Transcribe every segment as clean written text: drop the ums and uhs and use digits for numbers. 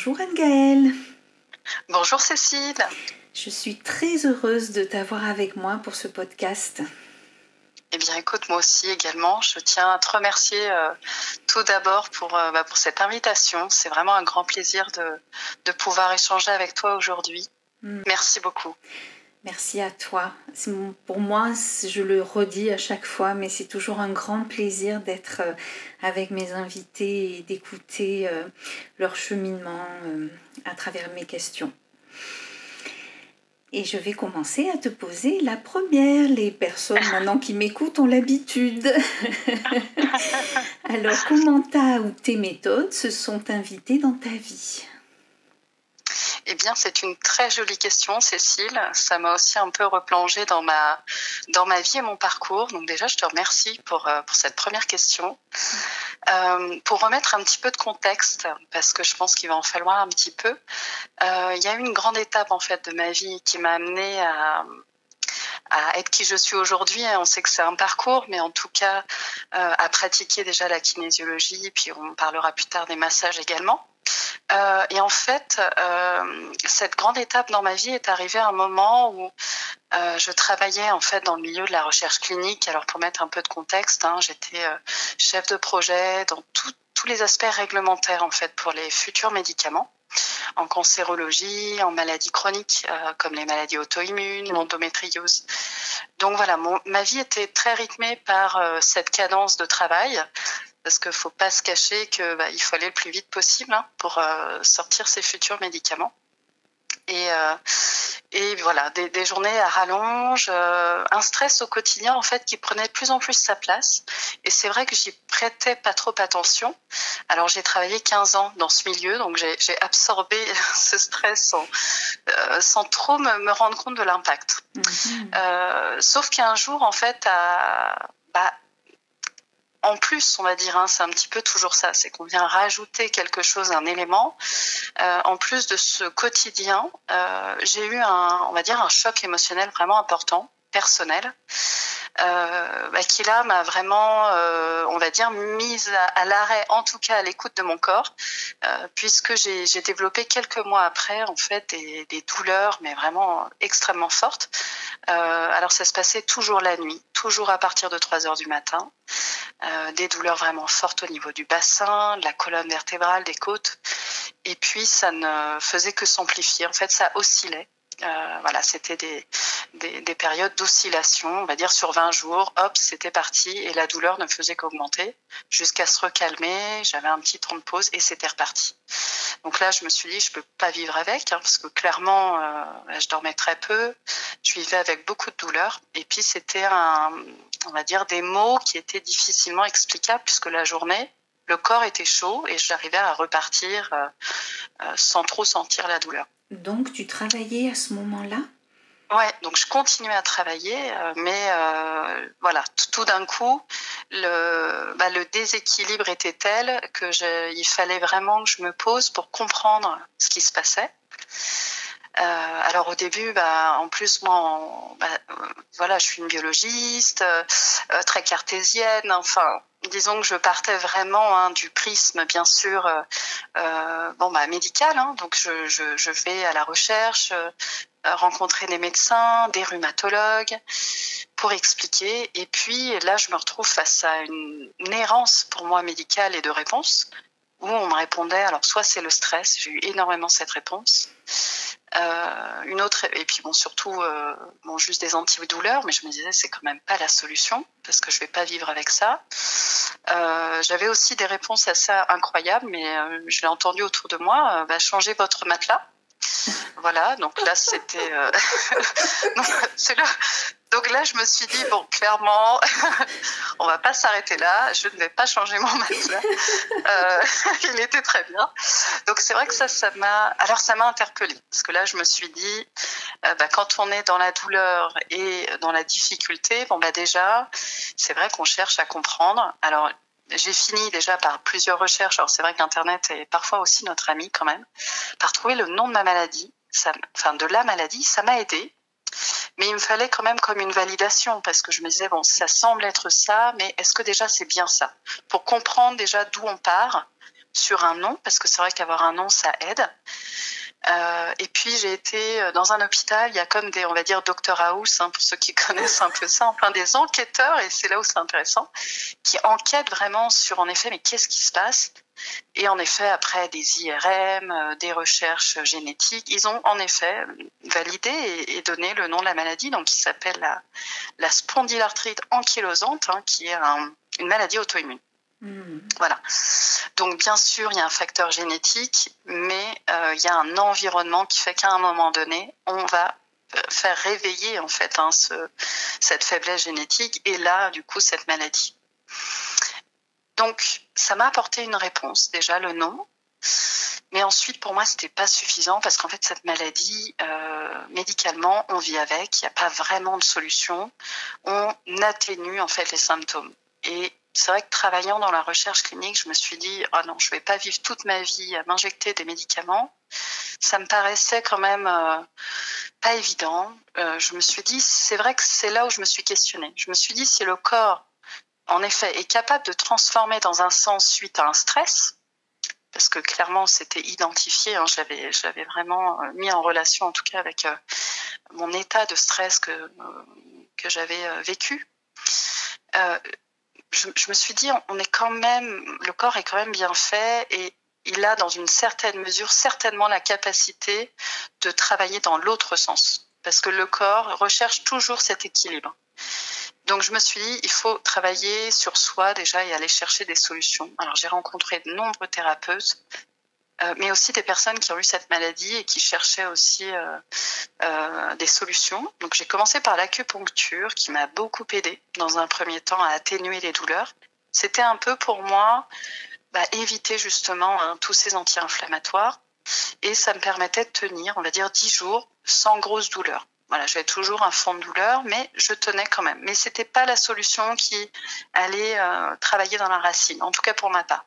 Bonjour Anne-Gaëlle, Bonjour Cécile. je suis très heureuse de t'avoir avec moi pour ce podcast. Eh bien écoute, moi aussi également, je tiens à te remercier tout d'abord pour cette invitation. C'est vraiment un grand plaisir de pouvoir échanger avec toi aujourd'hui. Merci beaucoup. Merci à toi. Pour moi, je le redis à chaque fois, mais c'est toujours un grand plaisir d'être avec mes invités et d'écouter leur cheminement à travers mes questions. Et je vais commencer à te poser la première. Les personnes maintenant qui m'écoutent ont l'habitude. Alors, comment ou tes méthodes se sont invitées dans ta vie ? Eh bien, c'est une très jolie question, Cécile. Ça m'a aussi un peu replongée dans ma vie et mon parcours. Donc déjà, je te remercie pour cette première question. Pour remettre un petit peu de contexte, parce que je pense qu'il va en falloir un petit peu, il y a eu une grande étape en fait de ma vie qui m'a amenée à être qui je suis aujourd'hui. On sait que c'est un parcours, mais en tout cas à pratiquer déjà la kinésiologie, puis on parlera plus tard des massages également. Et en fait, cette grande étape dans ma vie est arrivée à un moment où je travaillais en fait dans le milieu de la recherche clinique. Alors pour mettre un peu de contexte, j'étais chef de projet dans tous les aspects réglementaires en fait pour les futurs médicaments, en cancérologie, en maladies chroniques comme les maladies auto-immunes, l'endométriose. Donc voilà, ma vie était très rythmée par cette cadence de travail. Parce qu'il ne faut pas se cacher qu'il faut aller le plus vite possible pour sortir ces futurs médicaments. Et voilà, des journées à rallonge, un stress au quotidien en fait qui prenait de plus en plus sa place. Et c'est vrai que j'y prêtais pas trop attention. Alors j'ai travaillé 15 ans dans ce milieu, donc j'ai absorbé ce stress sans trop me rendre compte de l'impact. Sauf qu'un jour en fait, en plus, on va dire, c'est un petit peu toujours ça, c'est qu'on vient rajouter quelque chose, un élément. En plus de ce quotidien, j'ai eu on va dire, un choc émotionnel vraiment important, personnel, qui là m'a vraiment, on va dire, mise à l'arrêt, en tout cas à l'écoute de mon corps, puisque j'ai développé quelques mois après, en fait, des douleurs, mais vraiment extrêmement fortes. Alors ça se passait toujours la nuit, toujours à partir de 3 heures du matin. Des douleurs vraiment fortes au niveau du bassin, de la colonne vertébrale, des côtes. Et puis, ça ne faisait que s'amplifier. En fait, ça oscillait. Voilà, c'était des périodes d'oscillation, on va dire sur 20 jours. Hop, c'était parti et la douleur ne faisait qu'augmenter jusqu'à se recalmer. J'avais un petit temps de pause et c'était reparti. Donc là, je me suis dit, je peux pas vivre avec, parce que clairement, je dormais très peu. Je vivais avec beaucoup de douleur. Et puis, c'était on va dire, des maux qui étaient difficilement explicables puisque la journée, le corps était chaud et j'arrivais à repartir sans trop sentir la douleur. Donc, tu travaillais à ce moment-là ? Ouais, donc je continuais à travailler, mais voilà, tout d'un coup, le déséquilibre était tel que il fallait vraiment que je me pose pour comprendre ce qui se passait. Alors au début, en plus moi, voilà, je suis une biologiste, très cartésienne. Enfin, disons que je partais vraiment du prisme, bien sûr, médical. Donc je vais à la recherche, rencontrer des médecins, des rhumatologues, pour expliquer. Et puis là, je me retrouve face à une errance pour moi médicale et de réponse, où on me répondait, alors soit c'est le stress, j'ai eu énormément cette réponse. Une autre, et puis surtout juste des antidouleurs, mais je me disais c'est quand même pas la solution parce que je vais pas vivre avec ça. J'avais aussi des réponses assez incroyables, mais je l'ai entendu autour de moi, changez votre matelas. Voilà, donc là c'était donc là je me suis dit bon, clairement on va pas s'arrêter là, je ne vais pas changer mon matelas. Il était très bien. Donc c'est vrai que ça m'a interpellée, parce que là je me suis dit quand on est dans la douleur et dans la difficulté, déjà c'est vrai qu'on cherche à comprendre. Alors j'ai fini déjà par plusieurs recherches, alors c'est vrai qu'Internet est parfois aussi notre ami quand même, par trouver le nom de ma maladie, de la maladie. Ça m'a aidé, mais il me fallait quand même comme une validation, parce que je me disais bon, ça semble être ça, mais est-ce que déjà c'est bien ça? Pour comprendre déjà d'où on part, sur un nom, parce que c'est vrai qu'avoir un nom, ça aide. Et puis j'ai été dans un hôpital, il y a comme des, on va dire, Dr House, hein, pour ceux qui connaissent un peu ça, enfin des enquêteurs, et c'est là où c'est intéressant, qui enquêtent vraiment sur, en effet, mais qu'est-ce qui se passe? Et en effet, après des IRM, des recherches génétiques, ils ont en effet validé et donné le nom de la maladie, donc qui s'appelle la spondylarthrite ankylosante, hein, qui est une maladie auto-immune. Voilà. Donc bien sûr, il y a un facteur génétique, mais il y a un environnement qui fait qu'à un moment donné, on va faire réveiller en fait cette faiblesse génétique et là, du coup, cette maladie. Donc, ça m'a apporté une réponse, déjà le nom. Mais ensuite, pour moi, c'était pas suffisant parce qu'en fait, cette maladie, médicalement, on vit avec, il n'y a pas vraiment de solution. On atténue en fait les symptômes. Et c'est vrai que travaillant dans la recherche clinique, je me suis dit, oh non, je vais pas vivre toute ma vie à m'injecter des médicaments. Ça me paraissait quand même pas évident. Je me suis dit, c'est vrai que c'est là où je me suis questionnée. Je me suis dit, si le corps, en effet, est capable de transformer dans un sens suite à un stress, parce que clairement c'était identifié, hein, je l'avais vraiment mis en relation en tout cas avec mon état de stress que j'avais vécu. Je me suis dit, on est quand même, le corps est quand même bien fait et il a dans une certaine mesure certainement la capacité de travailler dans l'autre sens, parce que le corps recherche toujours cet équilibre. Donc je me suis dit, il faut travailler sur soi déjà et aller chercher des solutions. Alors j'ai rencontré de nombreux thérapeutes, mais aussi des personnes qui ont eu cette maladie et qui cherchaient aussi des solutions. Donc j'ai commencé par l'acupuncture qui m'a beaucoup aidée dans un premier temps à atténuer les douleurs. C'était un peu pour moi éviter justement tous ces anti-inflammatoires et ça me permettait de tenir, on va dire, 10 jours sans grosse douleur. Voilà, j'avais toujours un fond de douleur, mais je tenais quand même. Mais c'était pas la solution qui allait travailler dans la racine, en tout cas pour ma part.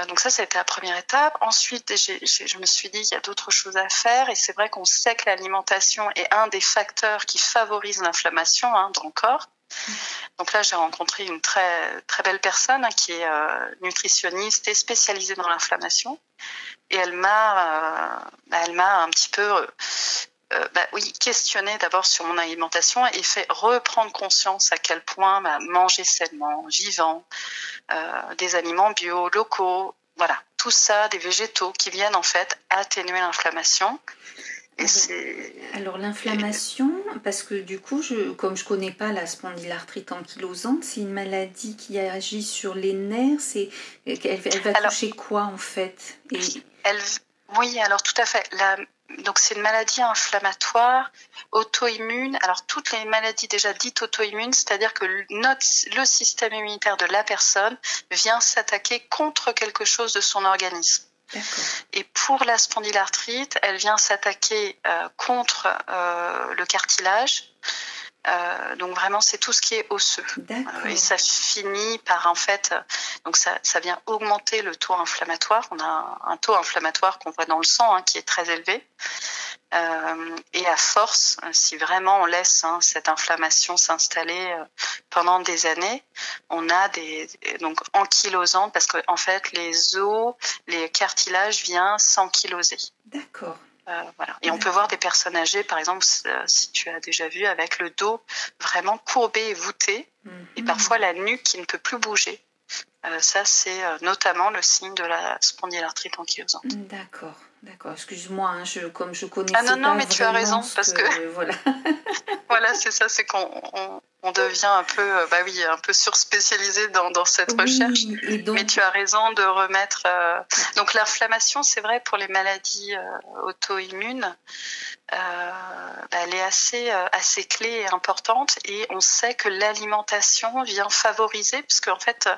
Donc ça a été la première étape. Ensuite, je me suis dit, il y a d'autres choses à faire. Et c'est vrai qu'on sait que l'alimentation est un des facteurs qui favorise l'inflammation dans le corps. Donc là, j'ai rencontré une très, très belle personne qui est nutritionniste et spécialisée dans l'inflammation. Et elle m'a un petit peu questionné d'abord sur mon alimentation et fait reprendre conscience à quel point manger sainement, vivant, des aliments bio, locaux, voilà, tout ça, des végétaux qui viennent en fait atténuer l'inflammation. Alors l'inflammation, parce que du coup, comme je connais pas la spondylarthrite ankylosante, c'est une maladie qui agit sur les nerfs. Elle va toucher quoi en fait? Oui, alors tout à fait. Donc c'est une maladie inflammatoire, auto-immune. Alors toutes les maladies déjà dites auto-immunes, c'est-à-dire que le système immunitaire de la personne vient s'attaquer contre quelque chose de son organisme. D'accord. Et pour la spondylarthrite, elle vient s'attaquer contre le cartilage. Donc vraiment c'est tout ce qui est osseux et ça finit par en fait donc ça vient augmenter le taux inflammatoire. On a un taux inflammatoire qu'on voit dans le sang qui est très élevé et à force, si vraiment on laisse cette inflammation s'installer pendant des années, on a donc ankylosantes parce que en fait les os, les cartilages viennent s'ankyloser. D'accord. Voilà. Et on peut voir des personnes âgées, par exemple, si tu as déjà vu, avec le dos vraiment courbé et voûté, et parfois la nuque qui ne peut plus bouger. Ça, c'est notamment le signe de la spondylarthrite ankylosante. D'accord. Excuse-moi, comme je connais pas. Ah non, mais tu as raison, parce que voilà. Voilà, c'est ça, c'est qu'on devient un peu, un peu surspécialisé dans cette recherche. Donc... Mais tu as raison de remettre. Donc l'inflammation, c'est vrai pour les maladies auto-immunes, elle est assez clé et importante. Et on sait que l'alimentation vient favoriser, puisque en fait,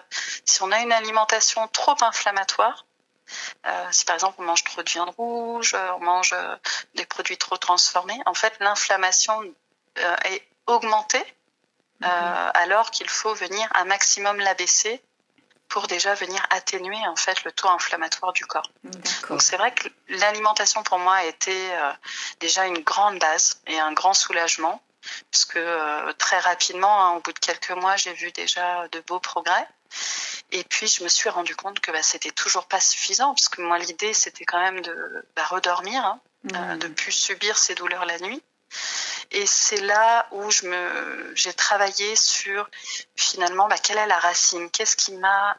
si on a une alimentation trop inflammatoire. Si par exemple on mange trop de viande rouge, on mange des produits trop transformés, en fait l'inflammation est augmentée alors qu'il faut venir un maximum l'abaisser pour déjà venir atténuer en fait le taux inflammatoire du corps. Donc c'est vrai que l'alimentation pour moi a été déjà une grande base et un grand soulagement puisque très rapidement, au bout de quelques mois, j'ai vu déjà de beaux progrès. Et puis, je me suis rendu compte que c'était toujours pas suffisant, parce que moi, l'idée, c'était quand même de redormir, hein, de plus subir ces douleurs la nuit. Et c'est là où j'ai travaillé sur finalement quelle est la racine, qu'est-ce qui m'a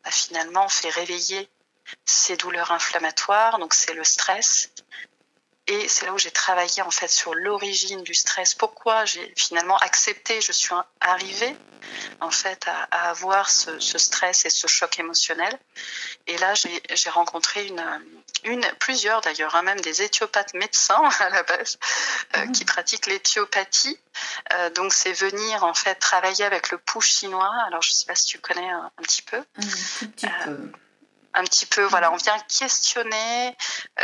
finalement fait réveiller ces douleurs inflammatoires. Donc c'est le stress. Et c'est là où j'ai travaillé en fait sur l'origine du stress. Pourquoi j'ai finalement accepté, je suis arrivée en fait à avoir ce stress et ce choc émotionnel. Et là j'ai rencontré plusieurs d'ailleurs, hein, même des éthiopathes médecins à la base qui pratiquent l'éthiopathie. Donc c'est venir en fait travailler avec le pou chinois. Alors je sais pas si tu connais un petit peu. Un petit peu. Un petit peu, voilà, on vient questionner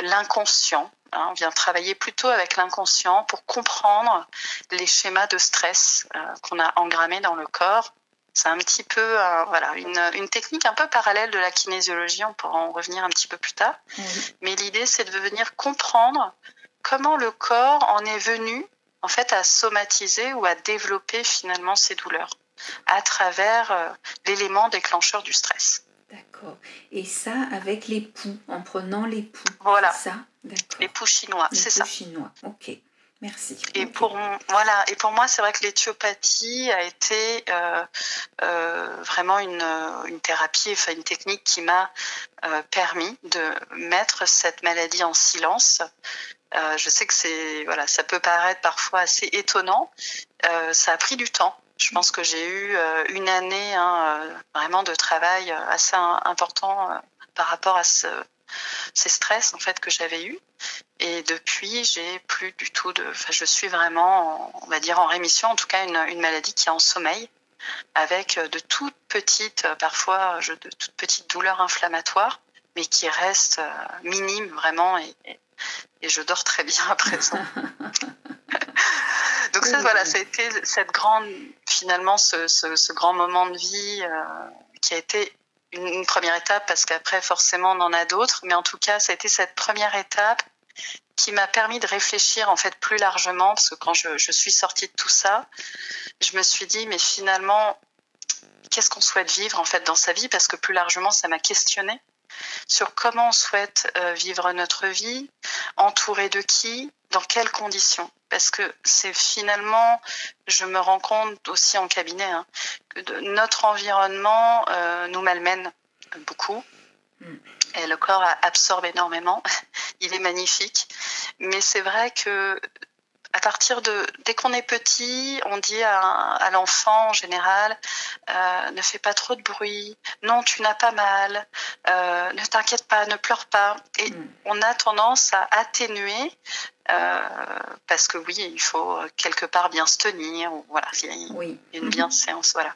l'inconscient. Hein, on vient travailler plutôt avec l'inconscient pour comprendre les schémas de stress qu'on a engrammés dans le corps. C'est un petit peu une technique un peu parallèle de la kinésiologie, on pourra en revenir un petit peu plus tard. Mais l'idée, c'est de venir comprendre comment le corps en est venu en fait à somatiser ou à développer finalement ces douleurs à travers l'élément déclencheur du stress. D'accord. Et ça avec les poux, en prenant les poux. Voilà. C'est ça. D'accord. Les poux chinois, c'est ça. Les poux chinois. Ok. Merci. Et pour moi, c'est vrai que l'éthiopathie a été vraiment une thérapie, enfin une technique qui m'a permis de mettre cette maladie en silence. Je sais que ça peut paraître parfois assez étonnant. Ça a pris du temps. Je pense que j'ai eu une année vraiment de travail assez important par rapport à ces stress en fait que j'avais eu. Et depuis, j'ai plus du tout je suis vraiment, on va dire en rémission, en tout cas une maladie qui est en sommeil, avec de toutes petites douleurs inflammatoires, mais qui restent minimes vraiment, et je dors très bien à présent. Donc ça a été cette grande, finalement, ce grand moment de vie qui a été une première étape, parce qu'après forcément on en a d'autres, mais en tout cas ça a été cette première étape qui m'a permis de réfléchir en fait plus largement, parce que quand je suis sortie de tout ça, je me suis dit mais finalement qu'est-ce qu'on souhaite vivre en fait dans sa vie, parce que plus largement ça m'a questionnée sur comment on souhaite vivre notre vie, entouré de qui, dans quelles conditions. Parce que c'est finalement, je me rends compte aussi en cabinet, que notre environnement nous malmène beaucoup. Et le corps absorbe énormément. Il est magnifique. Mais c'est vrai que dès qu'on est petit, on dit à l'enfant en général, ne fais pas trop de bruit, non, tu n'as pas mal, ne t'inquiète pas, ne pleure pas. Et on a tendance à atténuer, parce que oui, il faut quelque part bien se tenir, voilà, il y a une bienséance, voilà.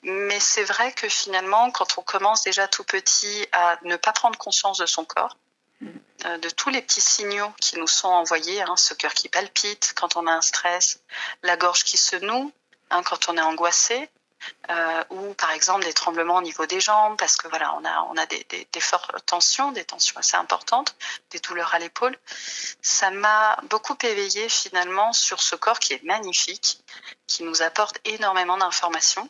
Mais c'est vrai que finalement, quand on commence déjà tout petit à ne pas prendre conscience de son corps, de tous les petits signaux qui nous sont envoyés, ce cœur qui palpite quand on a un stress, la gorge qui se noue quand on est angoissé, ou par exemple des tremblements au niveau des jambes, parce que voilà, on a des fortes tensions, des tensions assez importantes, des douleurs à l'épaule. Ça m'a beaucoup éveillée finalement sur ce corps qui est magnifique, qui nous apporte énormément d'informations.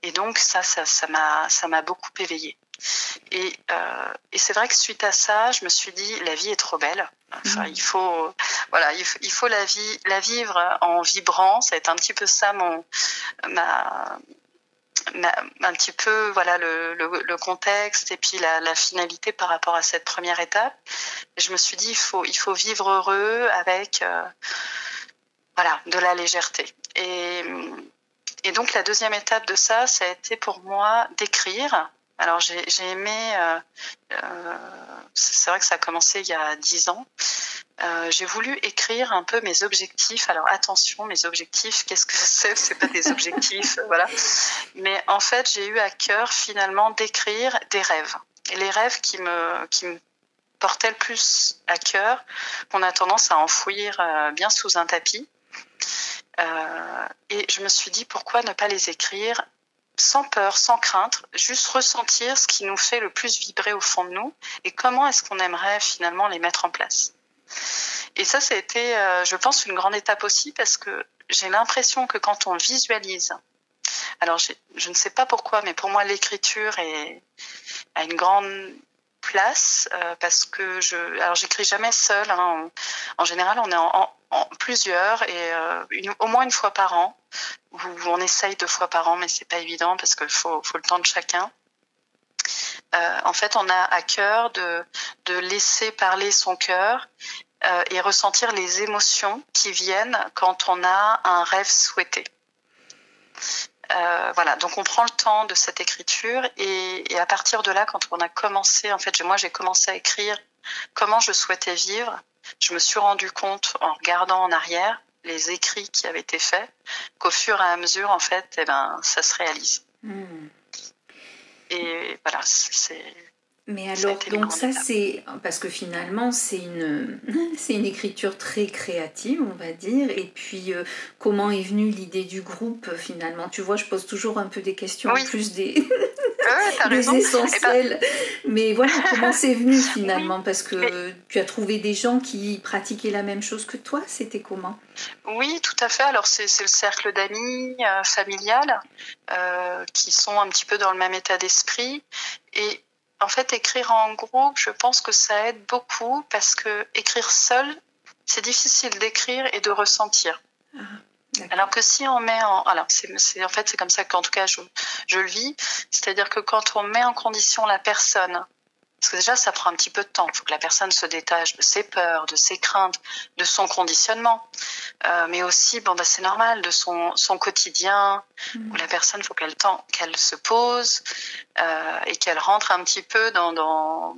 Et donc ça m'a beaucoup éveillée. Et c'est vrai que suite à ça, je me suis dit la vie est trop belle. Enfin, il faut la vivre en vibrant. Ça va être un petit peu ça un petit peu le contexte et puis la finalité par rapport à cette première étape. Et je me suis dit il faut vivre heureux avec de la légèreté. Et donc la deuxième étape de ça a été pour moi d'écrire. Alors j'ai aimé, c'est vrai que ça a commencé il y a 10 ans. J'ai voulu écrire un peu mes objectifs. Alors attention, mes objectifs, qu'est-ce que c'est pas des objectifs, voilà. Mais en fait, j'ai eu à cœur finalement d'écrire des rêves. Et les rêves qui me portaient le plus à cœur, qu'on a tendance à enfouir bien sous un tapis. Et je me suis dit pourquoi ne pas les écrire sans peur, sans crainte, juste ressentir ce qui nous fait le plus vibrer au fond de nous et comment est-ce qu'on aimerait finalement les mettre en place. Et ça a été, je pense, une grande étape aussi, parce que j'ai l'impression que quand on visualise Alors, je ne sais pas pourquoi, mais pour moi, l'écriture a une grande place parce que alors j'écris jamais seule. Hein. En général, on est en plusieurs et au moins une fois par an. On essaye 2 fois par an, mais c'est pas évident parce qu'il faut le temps de chacun. En fait, on a à cœur de laisser parler son cœur et ressentir les émotions qui viennent quand on a un rêve souhaité. Voilà, donc on prend le temps de cette écriture et à partir de là, quand on a commencé, en fait, moi j'ai commencé à écrire comment je souhaitais vivre, je me suis rendu compte en regardant en arrière les écrits qui avaient été faits, qu'au fur et à mesure, en fait, ça se réalise. Et voilà, Mais alors, donc ça c'est, parce que finalement c'est une écriture très créative, on va dire, et puis comment est venue l'idée du groupe finalement? Tu vois, je pose toujours un peu des questions en plus des essentiels, mais voilà, comment c'est venu finalement? Parce que tu as trouvé des gens qui pratiquaient la même chose que toi, c'était comment? Oui, tout à fait. Alors c'est le cercle d'amis familial qui sont un petit peu dans le même état d'esprit et en fait, écrire en groupe, je pense que ça aide beaucoup parce que écrire seul, c'est difficile d'écrire et de ressentir. Alors que si on met alors c'est comme ça qu'en tout cas je le vis, c'est-à-dire que quand on met en condition la personne, parce que déjà ça prend un petit peu de temps, il faut que la personne se détache de ses peurs, de ses craintes, de son conditionnement, mais aussi c'est normal de son quotidien où la personne faut qu'elle se pose et qu'elle rentre un petit peu dans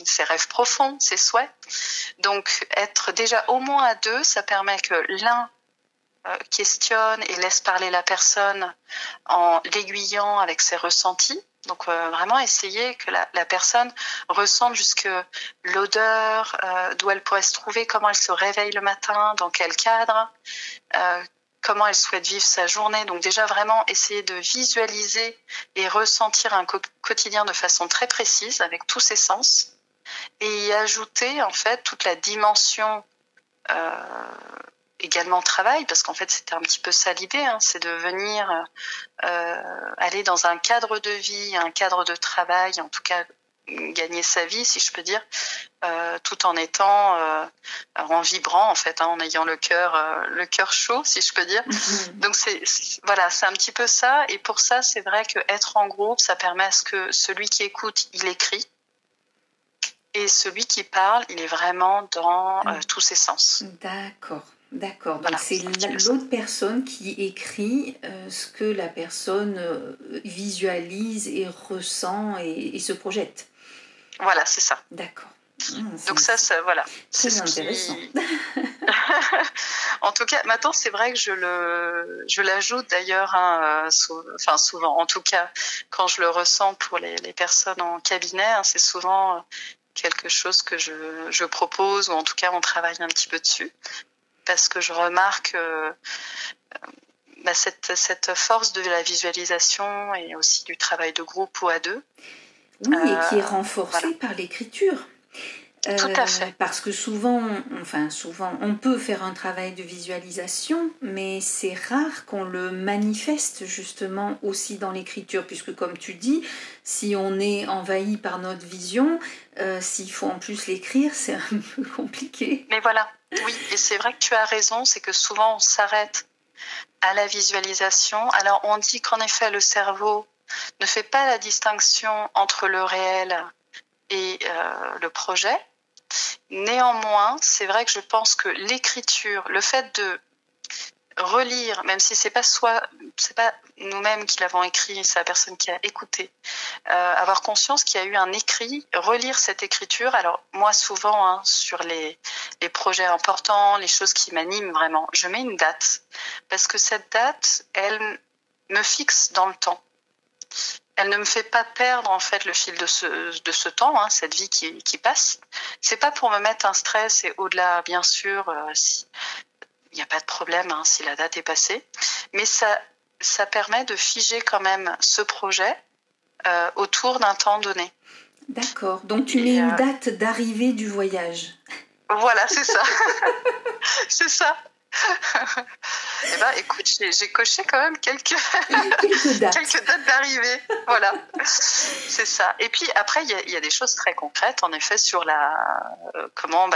ses rêves profonds, ses souhaits. Donc être déjà au moins à 2, ça permet que l'un questionne et laisse parler la personne en l'aiguillant avec ses ressentis. Donc vraiment essayer que la personne ressente jusque l'odeur, d'où elle pourrait se trouver, comment elle se réveille le matin, dans quel cadre, comment elle souhaite vivre sa journée. Donc déjà vraiment essayer de visualiser et ressentir un quotidien de façon très précise avec tous ses sens et y ajouter en fait toute la dimension également travail, parce qu'en fait c'était un petit peu ça l'idée, c'est de venir aller dans un cadre de vie, un cadre de travail, en tout cas gagner sa vie, si je peux dire, tout en étant en vibrant en fait, en ayant le cœur chaud, si je peux dire. Donc c'est un petit peu ça. Et pour ça, c'est vrai que être en groupe, ça permet à ce que celui qui écoute, il écrit. Et celui qui parle, il est vraiment dans tous ses sens. D'accord. Donc c'est l'autre personne qui écrit ce que la personne visualise et ressent et se projette. Voilà, c'est ça. D'accord. Donc ça voilà. Très intéressant. En tout cas, maintenant c'est vrai que je l'ajoute d'ailleurs, souvent. En tout cas, quand je le ressens pour les personnes en cabinet, c'est souvent quelque chose que je propose, ou en tout cas on travaille un petit peu dessus, parce que je remarque cette force de la visualisation et aussi du travail de groupe ou à 2. Oui, et qui est renforcée par l'écriture. Tout à fait. Parce que souvent, on peut faire un travail de visualisation, mais c'est rare qu'on le manifeste justement aussi dans l'écriture, puisque comme tu dis, si on est envahi par notre vision, s'il faut en plus l'écrire, c'est un peu compliqué. Mais voilà, oui, et c'est vrai que tu as raison, c'est que souvent on s'arrête à la visualisation. Alors on dit qu'en effet le cerveau ne fait pas la distinction entre le réel et le projet. Néanmoins, c'est vrai que je pense que l'écriture, le fait de relire, même si c'est pas nous-mêmes qui l'avons écrit, c'est la personne qui a écouté, avoir conscience qu'il y a eu un écrit, relire cette écriture. Alors moi souvent sur les projets importants, les choses qui m'animent vraiment, je mets une date parce que cette date, elle me fixe dans le temps. Elle ne me fait pas perdre en fait le fil de ce temps, cette vie qui passe. C'est pas pour me mettre un stress et au-delà, bien sûr, il n'y a pas de problème si la date est passée, mais ça permet de figer quand même ce projet autour d'un temps donné. D'accord, donc tu mets une date d'arrivée du voyage. Voilà, c'est ça. C'est ça. Eh ben, écoute, j'ai coché quand même quelques, Quelques dates. quelques dates d'arrivée. Voilà, c'est ça. Et puis après, il y a des choses très concrètes, en effet, sur comment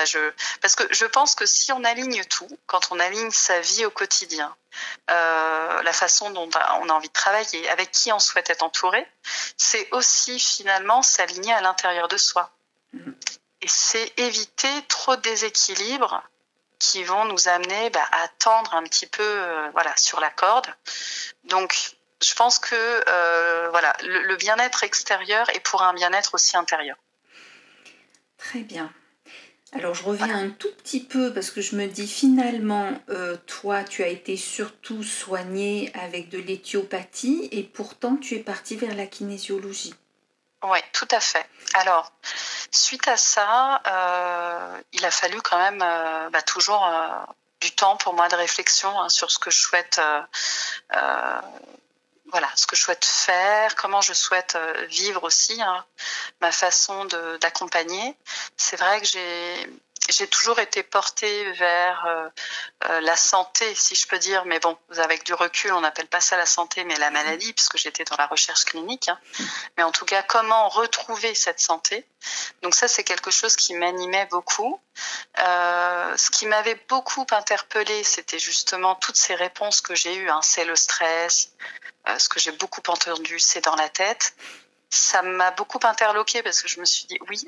parce que je pense que si on aligne tout, quand on aligne sa vie au quotidien, la façon dont on a envie de travailler, avec qui on souhaite être entouré, c'est aussi finalement s'aligner à l'intérieur de soi. Et c'est éviter trop de déséquilibres qui vont nous amener à tendre un petit peu sur la corde. Donc, je pense que le bien-être extérieur est pour un bien-être aussi intérieur. Très bien. Alors, je reviens un tout petit peu parce que je me dis finalement, toi, tu as été surtout soignée avec de l'éthiopathie et pourtant, tu es partie vers la kinésiologie. Oui, tout à fait. Alors, suite à ça, il a fallu quand même toujours du temps pour moi de réflexion sur ce que je souhaite, ce que je souhaite faire, comment je souhaite vivre aussi, ma façon d'accompagner. C'est vrai que j'ai toujours été portée vers la santé, si je peux dire, mais bon, avec du recul, on n'appelle pas ça la santé, mais la maladie, puisque j'étais dans la recherche clinique. Mais en tout cas, comment retrouver cette santé? Donc ça, c'est quelque chose qui m'animait beaucoup. Ce qui m'avait beaucoup interpellée, c'était justement toutes ces réponses que j'ai eues. C'est le stress, ce que j'ai beaucoup entendu, c'est dans la tête. Ça m'a beaucoup interloquée parce que je me suis dit oui,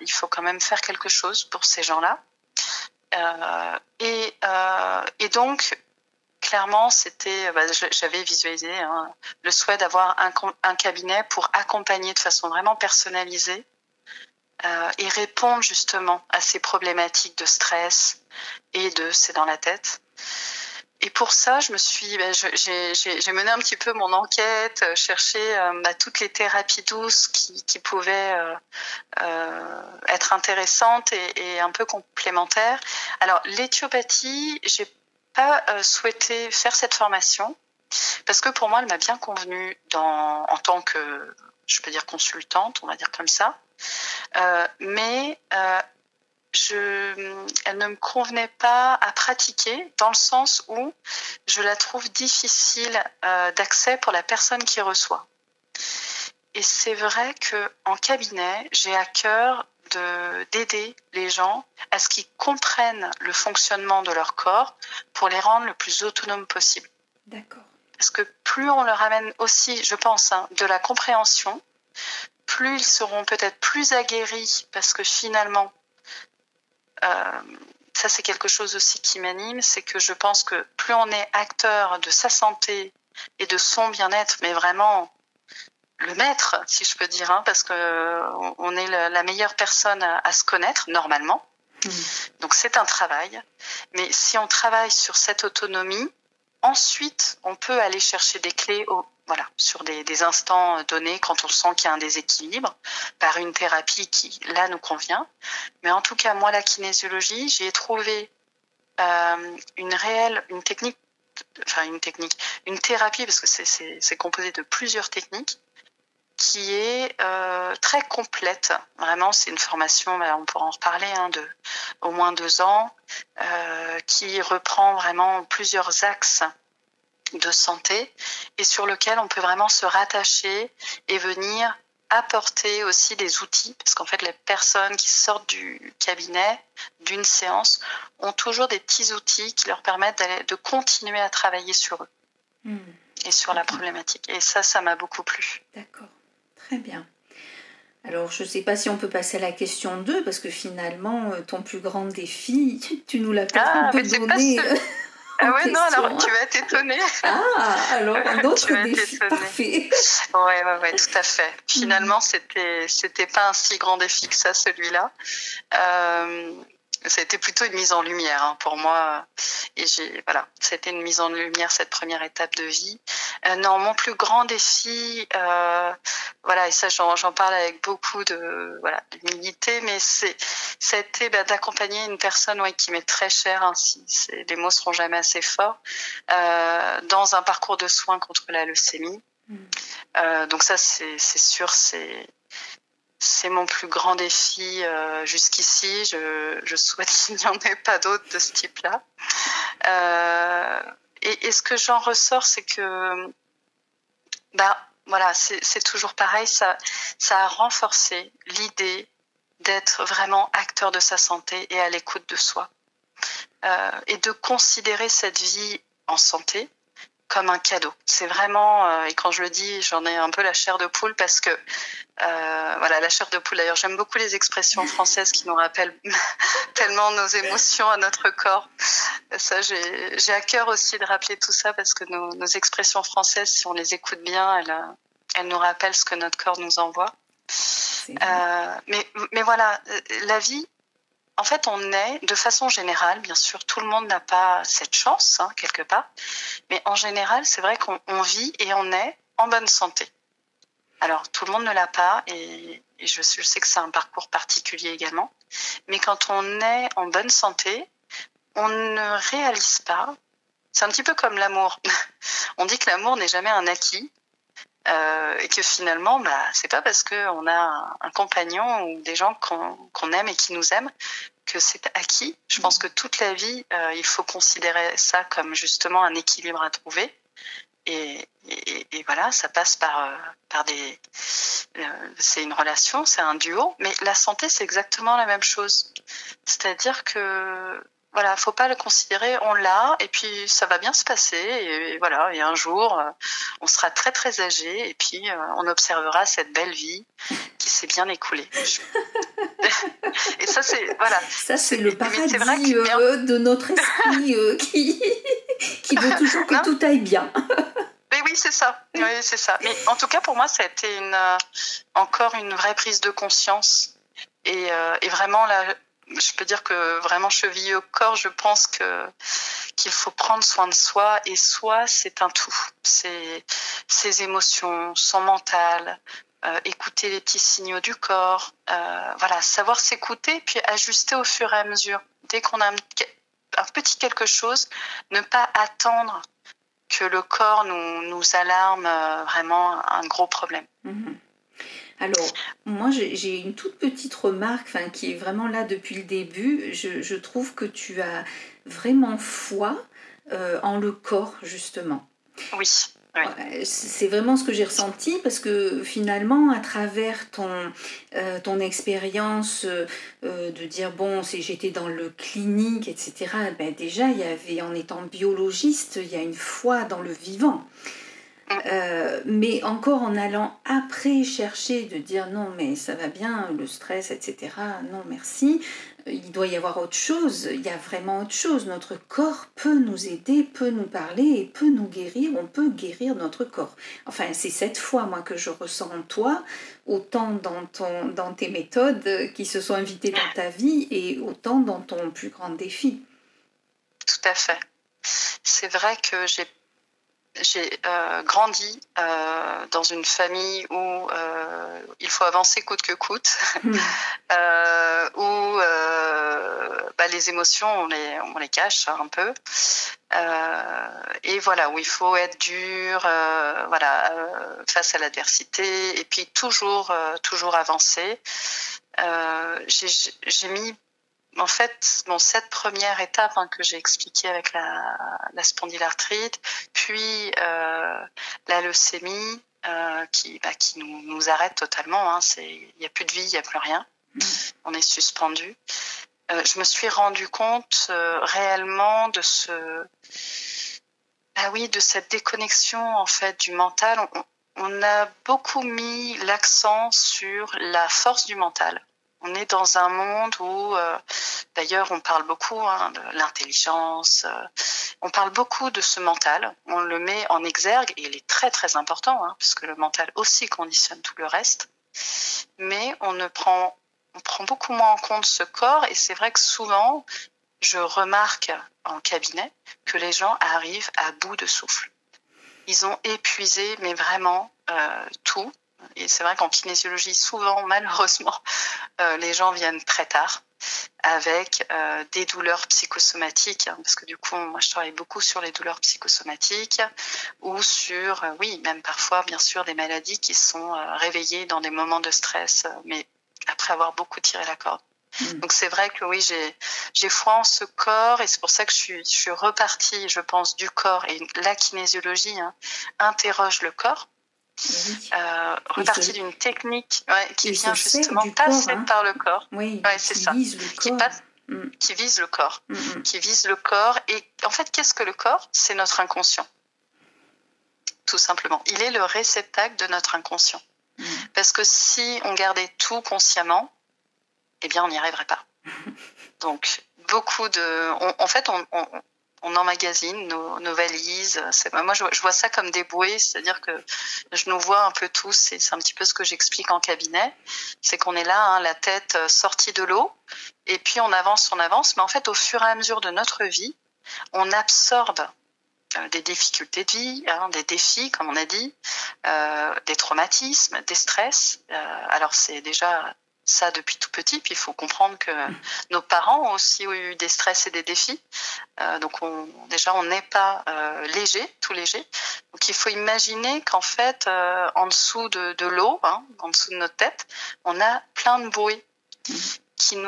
il faut quand même faire quelque chose pour ces gens-là. Et donc, clairement, j'avais visualisé le souhait d'avoir un cabinet pour accompagner de façon vraiment personnalisée et répondre justement à ces problématiques de stress et c'est dans la tête. Et pour ça, j'ai mené un petit peu mon enquête, cherché toutes les thérapies douces qui pouvaient être intéressantes et un peu complémentaires. Alors, l'éthiopathie, j'ai pas souhaité faire cette formation parce que pour moi, elle m'a bien convenu en tant que, je peux dire consultante, on va dire comme ça. Mais elle ne me convenait pas à pratiquer dans le sens où je la trouve difficile d'accès pour la personne qui reçoit. Et c'est vrai qu'en cabinet, j'ai à cœur d'aider les gens à ce qu'ils comprennent le fonctionnement de leur corps pour les rendre le plus autonomes possible. D'accord. Parce que plus on leur amène aussi, je pense, de la compréhension, plus ils seront peut-être plus aguerris parce que finalement, ça c'est quelque chose aussi qui m'anime, c'est que je pense que plus on est acteur de sa santé et de son bien-être, mais vraiment le maître, si je peux dire, parce que on est la meilleure personne à se connaître normalement. Donc c'est un travail, mais si on travaille sur cette autonomie, ensuite on peut aller chercher des clés sur des instants donnés quand on sent qu'il y a un déséquilibre par une thérapie qui là nous convient. Mais en tout cas, moi, la kinésiologie, j'ai trouvé une thérapie, parce que c'est composé de plusieurs techniques, qui est très complète. Vraiment, c'est une formation, on pourra en reparler, de au moins 2 ans, qui reprend vraiment plusieurs axes de santé et sur lequel on peut vraiment se rattacher et venir apporter aussi des outils, parce qu'en fait les personnes qui sortent du cabinet, d'une séance, ont toujours des petits outils qui leur permettent de continuer à travailler sur eux et sur la problématique. Et ça m'a beaucoup plu. D'accord, très bien. Alors, je ne sais pas si on peut passer à la question 2, parce que finalement, ton plus grand défi, tu nous l'as peut-être un peu donné. Ah ouais, non, alors tu vas t'étonner. Alors un autre défi, parfait. Ouais, tout à fait. Finalement, c'était pas un si grand défi que ça, celui-là. C'était plutôt une mise en lumière pour moi. Et c'était une mise en lumière, cette première étape de vie. Non, mon plus grand défi, et ça j'en parle avec beaucoup d'humilité, mais ça a été d'accompagner une personne qui m'est très chère, les mots seront jamais assez forts, dans un parcours de soins contre la leucémie. Donc ça, c'est sûr, c'est mon plus grand défi jusqu'ici. Je souhaite qu'il n'y en ait pas d'autres de ce type-là. Et ce que j'en ressors, c'est que, voilà, c'est toujours pareil, ça a renforcé l'idée d'être vraiment acteur de sa santé et à l'écoute de soi. Et de considérer cette vie en santé comme un cadeau. C'est vraiment, et quand je le dis, j'en ai un peu la chair de poule parce que, voilà, la chair de poule. D'ailleurs, j'aime beaucoup les expressions françaises qui nous rappellent tellement nos émotions à notre corps. Ça, j'ai à cœur aussi de rappeler tout ça parce que nos expressions françaises, si on les écoute bien, elles nous rappellent ce que notre corps nous envoie. Mais voilà, la vie, en fait, on est, de façon générale, bien sûr, tout le monde n'a pas cette chance, hein, quelque part, mais en général, c'est vrai qu'on vit et on est en bonne santé. Alors, tout le monde ne l'a pas, et je sais que c'est un parcours particulier également, mais quand on est en bonne santé, on ne réalise pas, c'est un petit peu comme l'amour. On dit que l'amour n'est jamais un acquis, et que finalement, c'est pas parce qu'on a un compagnon ou des gens qu'on aime et qui nous aiment que c'est acquis. Je pense que toute la vie, il faut considérer ça comme justement un équilibre à trouver. Et voilà, ça passe par des... c'est une relation, c'est un duo, mais la santé, c'est exactement la même chose. C'est-à-dire que, voilà, faut pas le considérer, on l'a, et puis ça va bien se passer, et voilà, et un jour, on sera très très âgé, et puis on observera cette belle vie qui s'est bien écoulée. Et ça, c'est, voilà. Ça, c'est le paradis de notre esprit qui veut toujours que tout aille bien. Mais oui, c'est ça. Oui, c'est ça. Mais en tout cas, pour moi, ça a été encore une vraie prise de conscience. Et vraiment, là, je peux dire que vraiment chevillé au corps, je pense qu'il faut prendre soin de soi. Et soi, c'est un tout. C'est ses émotions, son mental, écouter les petits signaux du corps. Voilà, savoir s'écouter, puis ajuster au fur et à mesure. Dès qu'on a un petit quelque chose, ne pas attendre que le corps nous alarme vraiment un gros problème. Mmh. Alors, moi, j'ai une toute petite remarque qui est vraiment là depuis le début. Je trouve que tu as vraiment foi en le corps, justement. Oui. Oui. C'est vraiment ce que j'ai ressenti parce que finalement, à travers ton expérience de dire j'étais dans le clinique, etc., déjà, il y avait, en étant biologiste, il y a une foi dans le vivant. Mais encore en allant après chercher de dire non mais ça va bien, le stress, etc., non merci, il doit y avoir autre chose, il y a vraiment autre chose, notre corps peut nous aider, peut nous parler et peut nous guérir, on peut guérir notre corps. Enfin, c'est cette foi moi que je ressens en toi, autant dans tes méthodes qui se sont invitées dans ta vie et autant dans ton plus grand défi. Tout à fait. C'est vrai que j'ai grandi dans une famille où il faut avancer coûte que coûte, où les émotions on les cache un peu, et voilà, où il faut être dur, face à l'adversité, et puis toujours avancer. J'ai mis en fait, cette première étape que j'ai expliquée avec la spondylarthrite, puis la leucémie qui nous arrête totalement. Il n'y a plus de vie, il n'y a plus rien. On est suspendu. Je me suis rendu compte réellement de de cette déconnexion en fait du mental. On a beaucoup mis l'accent sur la force du mental. On est dans un monde où, d'ailleurs, on parle beaucoup de l'intelligence, on parle beaucoup de ce mental, on le met en exergue, et il est très très important, puisque le mental aussi conditionne tout le reste, mais on prend beaucoup moins en compte ce corps, et c'est vrai que souvent, je remarque en cabinet que les gens arrivent à bout de souffle. Ils ont épuisé, mais vraiment, tout. Et c'est vrai qu'en kinésiologie, souvent, malheureusement, les gens viennent très tard avec des douleurs psychosomatiques, parce que du coup, moi, je travaille beaucoup sur les douleurs psychosomatiques ou sur, même parfois, bien sûr, des maladies qui sont réveillées dans des moments de stress, mais après avoir beaucoup tiré la corde. Donc c'est vrai que oui, j'ai foi en ce corps, et c'est pour ça que je suis repartie, je pense, du corps, et la kinésiologie interroge le corps. Oui. Repartie d'une technique qui vient se sert justement du passer corps, par le corps. Oui, c'est qui ça. vise le corps. Qui vise le corps. Qui vise le corps. Et en fait, qu'est-ce que le corps? C'est notre inconscient. Tout simplement. Il est le réceptacle de notre inconscient. Parce que si on gardait tout consciemment, eh bien, on n'y arriverait pas. Donc, en fait, on emmagasine nos valises. Moi, je vois ça comme des bouées, c'est-à-dire que je nous vois un peu tous, et c'est un petit peu ce que j'explique en cabinet, c'est qu'on est là, la tête sortie de l'eau, et puis on avance, mais en fait, au fur et à mesure de notre vie, on absorbe des difficultés de vie, des défis, comme on a dit, des traumatismes, des stress. Alors, c'est déjà ça depuis tout petit, puis il faut comprendre que nos parents ont aussi eu des stress et des défis. Donc, on n'est pas tout léger. Donc, il faut imaginer qu'en fait, en dessous de l'eau, en dessous de notre tête, on a plein de bouées qui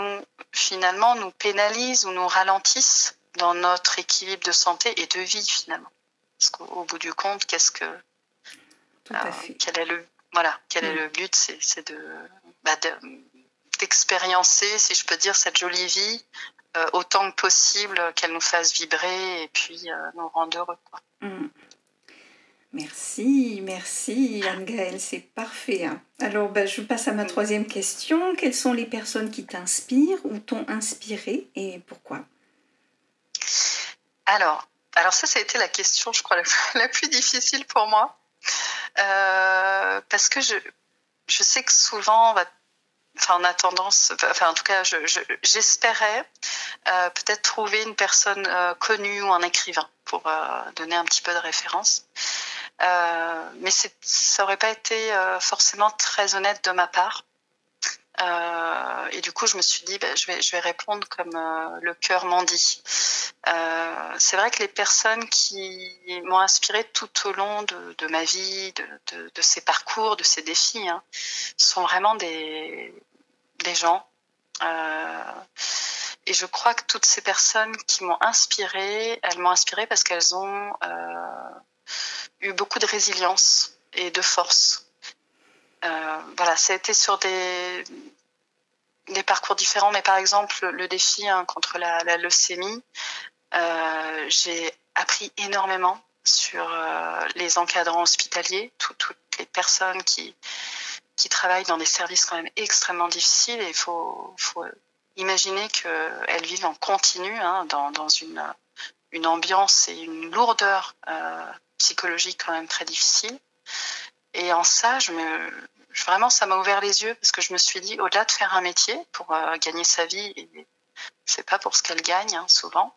finalement, nous pénalisent ou nous ralentissent dans notre équilibre de santé et de vie, finalement. Parce qu'au bout du compte, quel est le but? C'est d'expériencer, si je peux dire, cette jolie vie autant que possible, qu'elle nous fasse vibrer et puis nous rendre heureux, quoi. Merci Anne-Gaëlle, c'est parfait. Alors, je passe à ma troisième question. Quelles sont les personnes qui t'inspirent ou t'ont inspiré, et pourquoi? Alors ça a été la question, je crois, la plus difficile pour moi. Parce que je sais que souvent, on a tendance, en tout cas, j'espérais peut-être trouver une personne connue ou un écrivain pour donner un petit peu de référence. Mais ça n'aurait pas été forcément très honnête de ma part. Et du coup, je me suis dit, je vais répondre comme le cœur m'en dit. C'est vrai que les personnes qui m'ont inspirée tout au long de ma vie, de ces parcours, de ces défis, sont vraiment des gens. Et je crois que toutes ces personnes qui m'ont inspirée, elles m'ont inspirée parce qu'elles ont eu beaucoup de résilience et de force. Ça a été sur des parcours différents, mais par exemple, le défi contre la leucémie, j'ai appris énormément sur les encadrants hospitaliers, toutes les personnes qui travaillent dans des services quand même extrêmement difficiles, et il faut imaginer qu'elles vivent en continu dans une ambiance et une lourdeur psychologique quand même très difficile. Et en ça, vraiment, ça m'a ouvert les yeux, parce que je me suis dit, au-delà de faire un métier pour gagner sa vie, et c'est pas pour ce qu'elles gagnent souvent,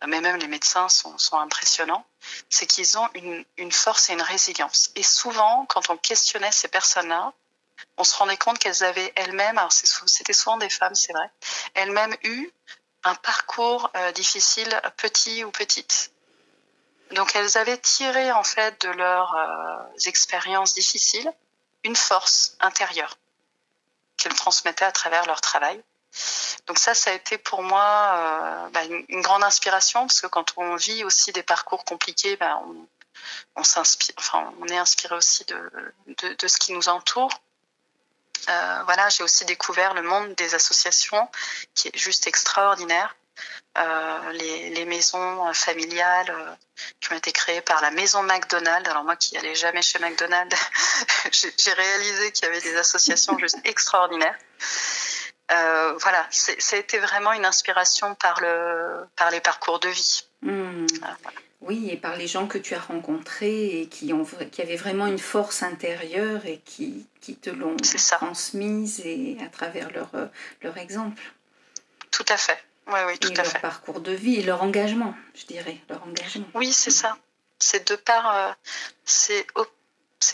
mais même les médecins sont impressionnants, c'est qu'ils ont une force et une résilience. Et souvent, quand on questionnait ces personnes-là, on se rendait compte qu'elles avaient elles-mêmes, alors c'était souvent des femmes, c'est vrai, elles-mêmes eu un parcours difficile, petit ou petite. Donc elles avaient tiré en fait de leurs expériences difficiles une force intérieure qu'elles transmettaient à travers leur travail. Donc ça a été pour moi une grande inspiration, parce que quand on vit aussi des parcours compliqués, on s'inspire, on est inspiré aussi de ce qui nous entoure. J'ai aussi découvert le monde des associations, qui est juste extraordinaire. Les maisons familiales qui ont été créées par la maison McDonald's. Alors moi qui n'allais jamais chez McDonald's, j'ai réalisé qu'il y avait des associations juste extraordinaires. Ça a été vraiment une inspiration par les parcours de vie. Oui, et par les gens que tu as rencontrés et qui avaient vraiment une force intérieure et qui te l'ont transmise, et à travers leur exemple. Tout à fait. Oui, tout à fait. Leur parcours de vie et leur engagement, je dirais, leur engagement. Oui, c'est ça. C'est de part, c'est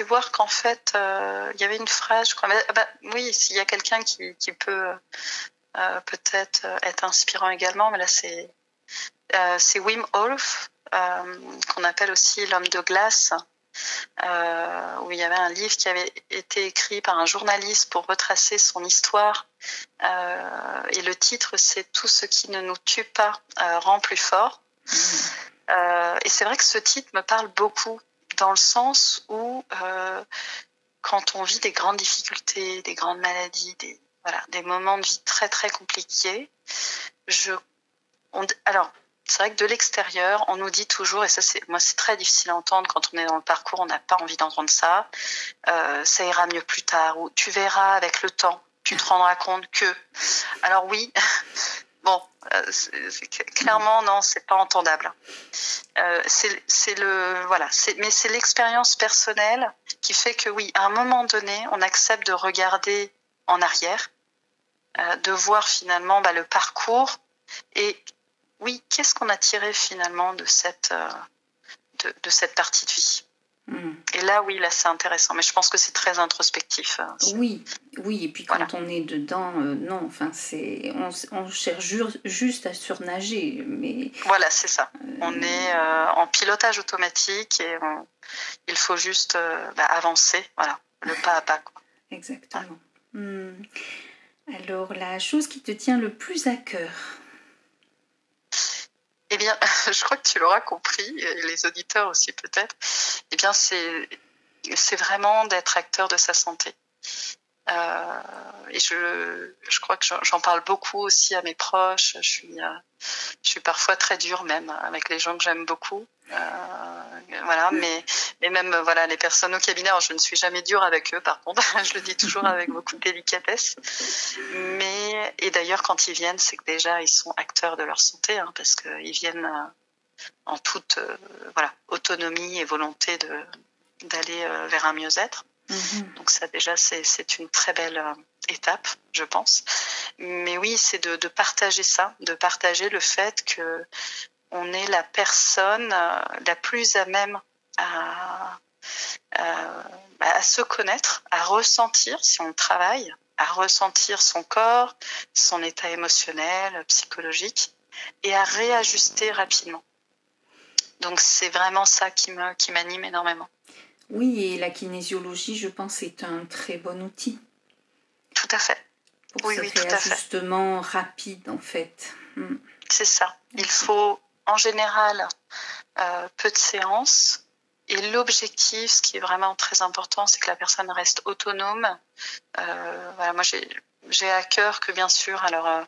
voir qu'en fait, il y avait une phrase, je crois. Oui, s'il y a quelqu'un qui peut peut-être être inspirant également, mais là c'est Wim Hof, qu'on appelle aussi l'homme de glace. où il y avait un livre qui avait été écrit par un journaliste pour retracer son histoire. Et le titre, c'est « Tout ce qui ne nous tue pas rend plus fort ». Et c'est vrai que ce titre me parle beaucoup, dans le sens où quand on vit des grandes difficultés, des grandes maladies, des moments de vie très très compliqués, alors, c'est vrai que de l'extérieur, on nous dit toujours, et ça c'est très difficile à entendre quand on est dans le parcours, on n'a pas envie d'entendre ça, ça ira mieux plus tard, ou tu verras avec le temps, tu te rendras compte que. Alors oui, bon, clairement non, c'est pas entendable. Mais c'est l'expérience personnelle qui fait que oui, à un moment donné, on accepte de regarder en arrière, de voir finalement le parcours et oui, qu'est-ce qu'on a tiré finalement de cette partie de vie. Et là, oui, là, c'est intéressant. Mais je pense que c'est très introspectif. Oui, et puis quand on est dedans, non, enfin, on cherche juste à surnager. Mais voilà, c'est ça. On est en pilotage automatique et il faut juste avancer, voilà, le pas à pas, quoi. Exactement. Alors, la chose qui te tient le plus à cœur? Eh bien, je crois que tu l'auras compris, et les auditeurs aussi peut-être, eh bien, c'est vraiment d'être acteur de sa santé. Et je crois que j'en parle beaucoup aussi à mes proches. Je suis parfois très dure même avec les gens que j'aime beaucoup. Voilà, mais même les personnes au cabinet, alors je ne suis jamais dure avec eux par contre, je le dis toujours avec beaucoup de délicatesse. Et d'ailleurs quand ils viennent, c'est que déjà ils sont acteurs de leur santé, parce qu'ils viennent en toute autonomie et volonté d'aller vers un mieux-être. Donc ça déjà c'est une très belle étape, je pense. Mais oui, c'est de partager ça, de partager le fait que on est la personne la plus à même à se connaître, à ressentir si on travaille, à ressentir son corps, son état émotionnel, psychologique, et à réajuster rapidement. Donc c'est vraiment ça qui m'anime énormément. Oui, et la kinésiologie, je pense, est un très bon outil. Tout à fait. Pour ce réajustement rapide, en fait. C'est ça. Il faut, en général, peu de séances. Et l'objectif, ce qui est vraiment très important, c'est que la personne reste autonome. Moi, j'ai à cœur que, bien sûr, alors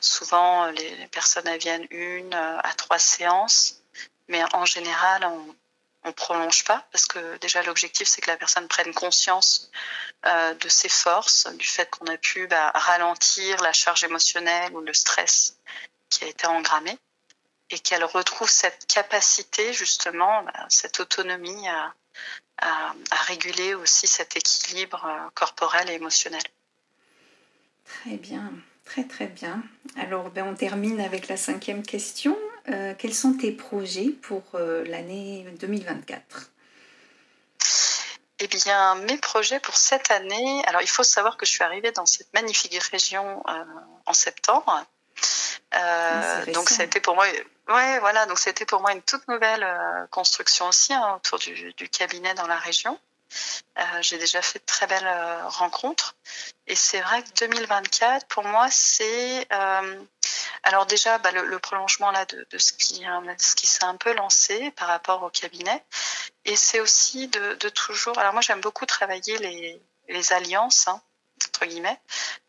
souvent, les personnes elles viennent 1 à 3 séances. Mais en général, on prolonge pas parce que déjà l'objectif c'est que la personne prenne conscience de ses forces, du fait qu'on a pu ralentir la charge émotionnelle ou le stress qui a été engrammé et qu'elle retrouve cette capacité justement, cette autonomie à réguler aussi cet équilibre corporel et émotionnel. Très bien, très très bien. Alors on termine avec la 5e question. Quels sont tes projets pour l'année 2024 ? Eh bien, mes projets pour cette année... Alors, il faut savoir que je suis arrivée dans cette magnifique région en septembre. Donc, c'était pour moi... donc c'était pour moi une toute nouvelle construction aussi autour du cabinet dans la région. J'ai déjà fait de très belles rencontres. Et c'est vrai que 2024, pour moi, c'est... alors déjà, le prolongement là de ce qui s'est un peu lancé par rapport au cabinet. Et c'est aussi de toujours... Alors moi, j'aime beaucoup travailler les alliances, entre guillemets,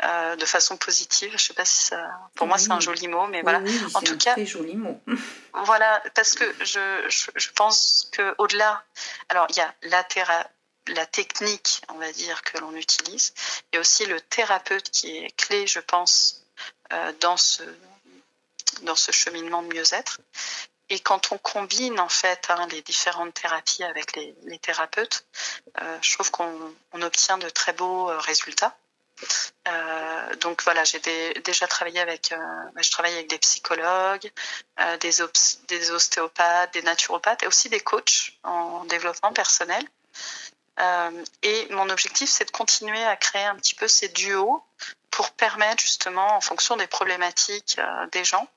de façon positive. Je ne sais pas si ça... Pour moi, c'est un joli mot, mais voilà. Oui, en tout cas, très joli mot. Voilà, parce que je pense qu'au-delà... Alors, il y a la technique, on va dire, que l'on utilise. Il y a aussi le thérapeute qui est clé, je pense, dans ce cheminement de mieux-être. Et quand on combine en fait les différentes thérapies avec les thérapeutes, je trouve qu'on obtient de très beaux résultats. Donc voilà, j'ai déjà travaillé je travaille avec des psychologues, des ostéopathes, des naturopathes et aussi des coachs en développement personnel. Et mon objectif, c'est de continuer à créer un petit peu ces duos pour permettre justement, en fonction des problématiques des gens,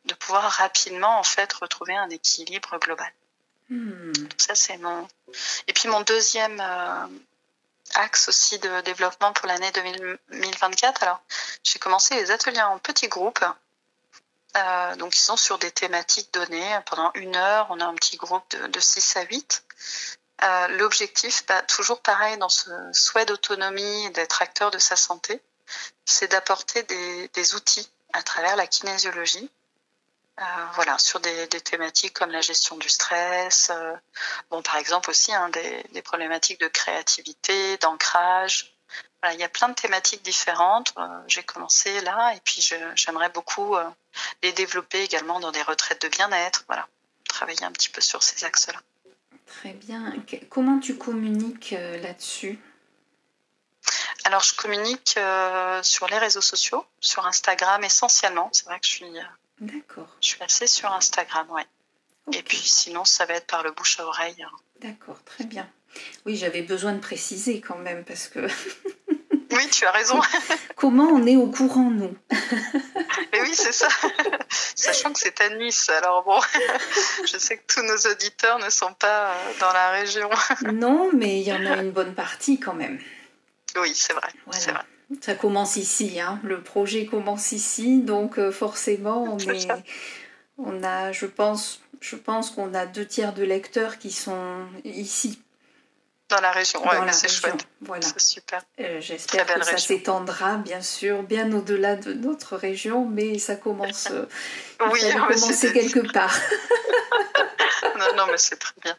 de pouvoir rapidement en fait retrouver un équilibre global. Ça, c'est mon... Et puis mon deuxième axe aussi de développement pour l'année 2024, alors j'ai commencé les ateliers en petits groupes. Donc ils sont sur des thématiques données. Pendant 1 heure, on a un petit groupe de 6 à 8. L'objectif, toujours pareil dans ce souhait d'autonomie et d'être acteur de sa santé, c'est d'apporter des outils à travers la kinésiologie, sur des thématiques comme la gestion du stress, par exemple aussi des problématiques de créativité, d'ancrage. Voilà, il y a plein de thématiques différentes. J'ai commencé là et puis j'aimerais beaucoup les développer également dans des retraites de bien-être. Voilà, travailler un petit peu sur ces axes-là. Très bien. Comment tu communiques là-dessus ? Alors, je communique sur les réseaux sociaux, sur Instagram essentiellement. C'est vrai que je suis assez sur Instagram, ouais. Okay. Et puis sinon, ça va être par le bouche à oreille. D'accord, très bien. Oui, j'avais besoin de préciser quand même parce que... Oui, tu as raison. Comment on est au courant, nous ? Mais oui, c'est ça. Sachant que c'est à Nice. Alors bon, je sais que tous nos auditeurs ne sont pas dans la région. Non, mais il y en a une bonne partie quand même. Oui, c'est vrai. Voilà. C'est vrai. Ça commence ici, hein. Le projet commence ici, donc forcément, je pense qu'on a 2/3 de lecteurs qui sont ici. Dans la région, c'est chouette. Voilà. C'est super. J'espère que ça s'étendra, bien sûr, bien au-delà de notre région, mais ça commence, commencer quelque part. Non, mais c'est très bien.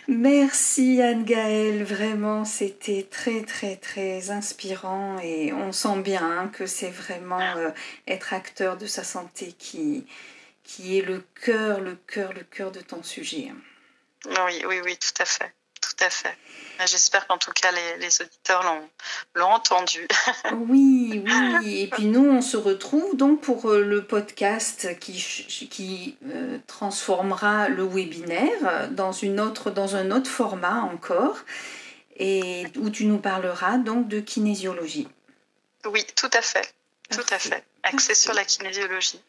Merci Anne-Gaëlle, vraiment, c'était très, très, très inspirant et on sent bien que c'est vraiment être acteur de sa santé qui est le cœur de ton sujet. Oui, tout à fait. Tout à fait. J'espère qu'en tout cas les auditeurs l'ont entendu. Oui. Et puis nous, on se retrouve donc pour le podcast qui transformera le webinaire dans un autre format encore, et où tu nous parleras donc de kinésiologie. Oui, tout à fait. Tout à fait. Axé sur la kinésiologie.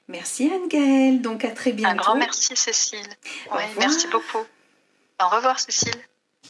Merci Anne-Gaëlle. Donc à très bientôt. Un grand merci Cécile. Oui, merci beaucoup. Au revoir Cécile.